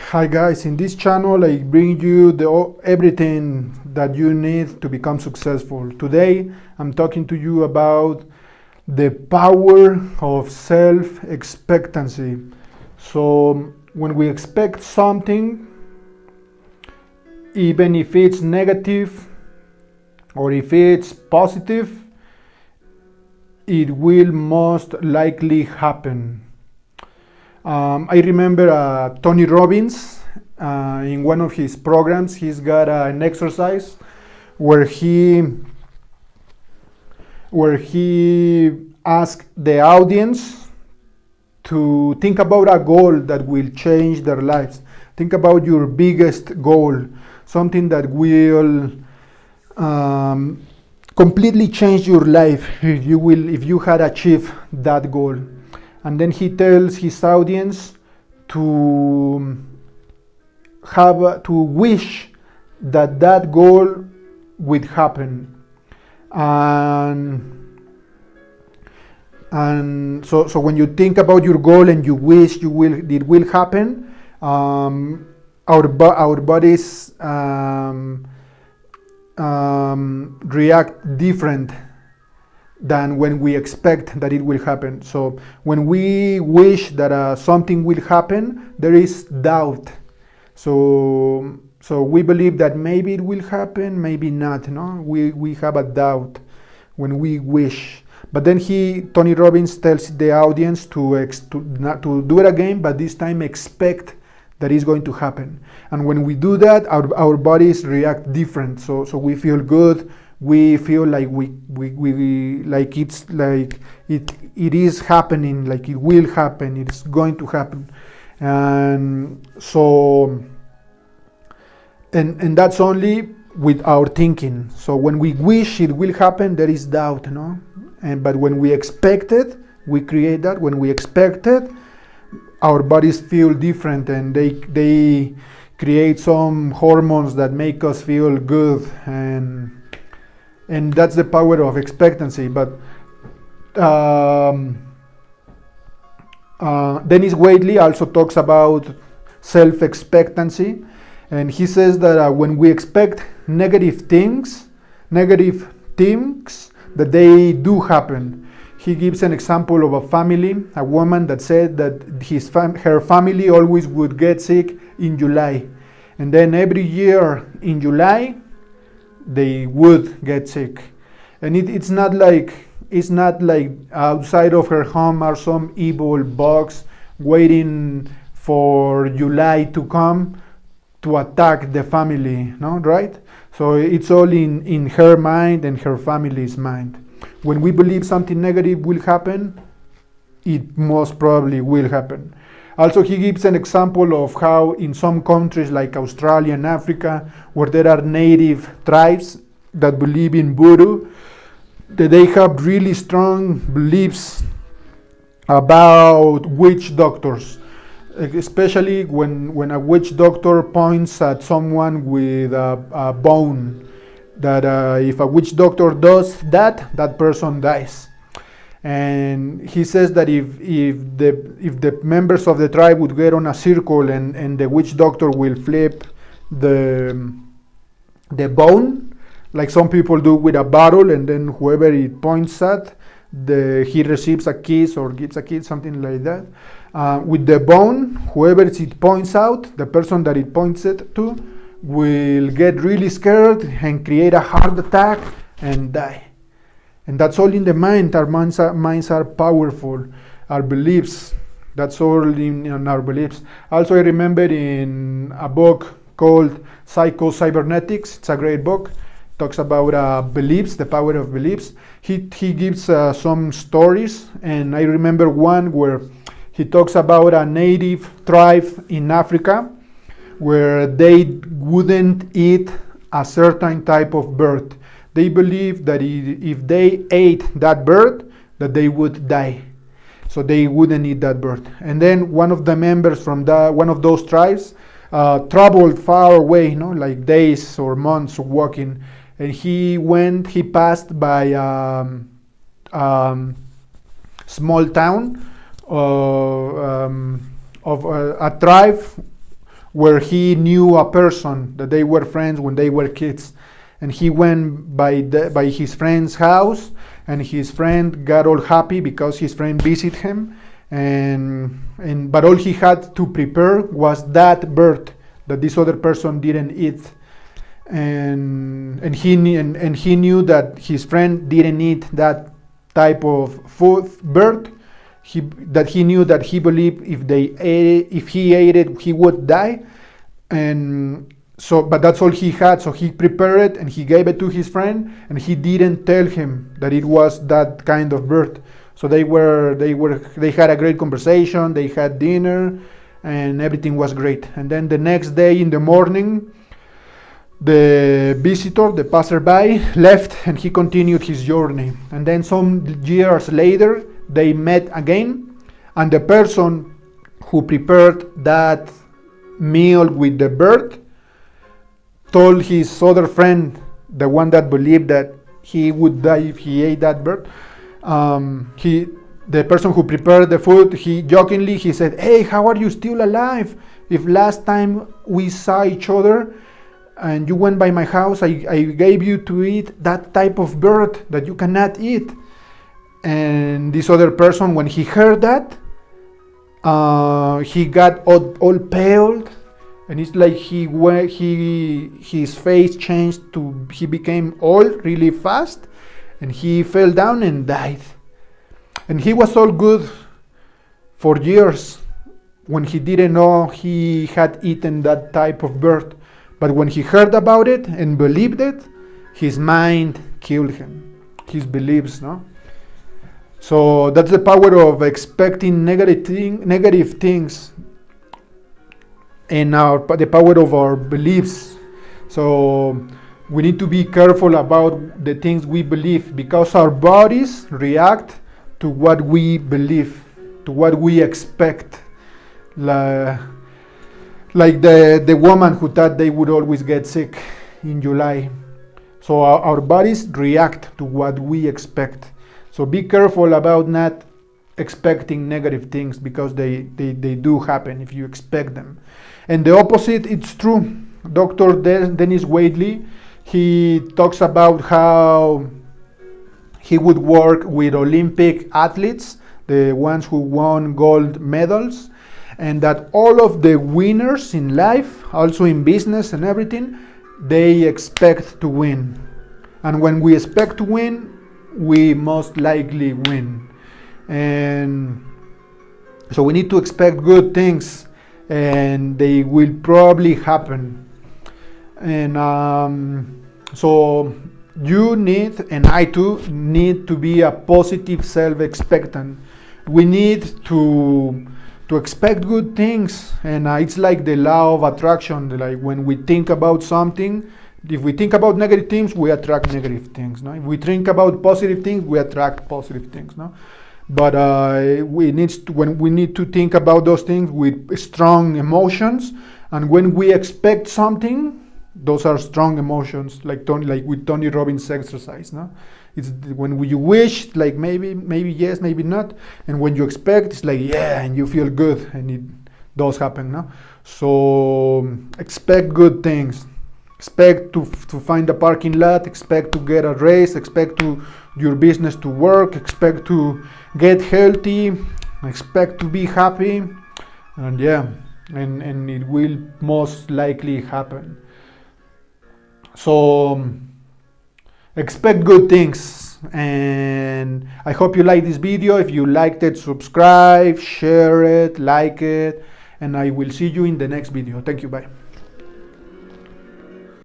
Hi guys, in this channel I bring you everything that you need to become successful. Today I'm talking to you about the power of self-expectancy. So when we expect something, even if it's negative or if it's positive, it will most likely happen. I remember Tony Robbins, in one of his programs, he's got an exercise where he asked the audience to think about a goal that will change their lives. Think about your biggest goal, something that will completely change your life if you had achieved that goal. And then he tells his audience to wish that goal would happen. And so when you think about your goal and you wish it will happen, our bodies react different than when we expect that it will happen. So when we wish that something will happen, there is doubt. So we believe that maybe it will happen, maybe not. No, we have a doubt when we wish. But then Tony Robbins tells the audience to do it again, but this time expect that is going to happen. And when we do that, our bodies react different. So we feel good. We feel like we like it's like it is happening, like it will happen, it's going to happen. And so and that's only with our thinking. So when we wish it will happen, there is doubt, no? But when we expect it, we create that. When we expect it, our bodies feel different, and they create some hormones that make us feel good, and that's the power of expectancy. But Dennis Waitley also talks about self-expectancy, and he says that when we expect negative things, that they do happen. He gives an example of a family, a woman that said that her family always would get sick in July, and then every year in July they would get sick. And it's not like outside of her home are some evil bugs waiting for July to come to attack the family, no, right? So it's all in her mind and her family's mind. When we believe something negative will happen, it most probably will happen. Also, he gives an example of how in some countries like Australia and Africa, where there are native tribes that believe in voodoo, that they have really strong beliefs about witch doctors, especially when a witch doctor points at someone with a bone, that if a witch doctor does that, that person dies. And he says that if the members of the tribe would get on a circle and the witch doctor will flip the bone, like some people do with a bottle, and then whoever it points at, he receives a kiss or gets a kiss, something like that. With the bone, whoever it points out, the person that it points it to, will get really scared and create a heart attack and die. And that's all in the mind. Our minds are powerful. Our beliefs, that's all in our beliefs. Also, I remember in a book called Psycho-Cybernetics, it's a great book, talks about beliefs, the power of beliefs. He gives some stories, and I remember one where he talks about a native tribe in Africa where they wouldn't eat a certain type of bird. They believed that if they ate that bird, that they would die. So they wouldn't eat that bird. And then one of the members from one of those tribes traveled far away, like days or months walking. And he passed by small town of a tribe where he knew a person that they were friends when they were kids, and he went by his friend's house, and his friend got all happy because his friend visited him, and but all he had to prepare was that bird that this other person didn't eat, and he knew that his friend didn't eat that type of bird. He knew that he believed if he ate it, he would die, and so, but that's all he had. So he prepared it and he gave it to his friend, and he didn't tell him that it was that kind of bird. So they had a great conversation. They had dinner, and everything was great. And then the next day in the morning, the visitor, the passerby, left, and he continued his journey. And then some years later, they met again, and the person who prepared that meal with the bird told his other friend, the one that believed that he would die if he ate that bird, the person who prepared the food, he jokingly said, "Hey, how are you still alive? If last time we saw each other and you went by my house, I gave you to eat that type of bird that you cannot eat." And this other person, when he heard that, he got all pale, and it's like his face changed he became old really fast, and he fell down and died. And he was all good for years when he didn't know he had eaten that type of bird. But when he heard about it and believed it, his mind killed him, his beliefs, no? So that's the power of expecting negative things, and the power of our beliefs. So we need to be careful about the things we believe, because our bodies react to what we believe, to what we expect. Like the woman who thought they would always get sick in July. So our bodies react to what we expect. So be careful about not expecting negative things, because they do happen if you expect them. And the opposite, it's true. Dr. Dennis Waitley, he talks about how he would work with Olympic athletes, the ones who won gold medals, and that all of the winners in life, also in business and everything, they expect to win. And when we expect to win, we most likely win. And so we need to expect good things, and they will probably happen. And so you need, and I too need, to be a positive self-expectant. We need to expect good things, and it's like the law of attraction. Like when we think about something, if we think about negative things, we attract negative things. No? If we think about positive things, we attract positive things. No? But we need to think about those things with strong emotions, and when we expect something, those are strong emotions, like with Tony Robbins' exercise. No, it's when you wish, like maybe yes, maybe not, and when you expect, it's like yeah, and you feel good, and it does happen. No, so expect good things. Expect to find a parking lot. Expect to get a raise. Expect your business to work. Expect to get healthy. Expect to be happy, and yeah, and it will most likely happen. So expect good things, and I hope you like this video. If you liked it, subscribe, share it, like it, and I will see you in the next video. Thank you. Bye.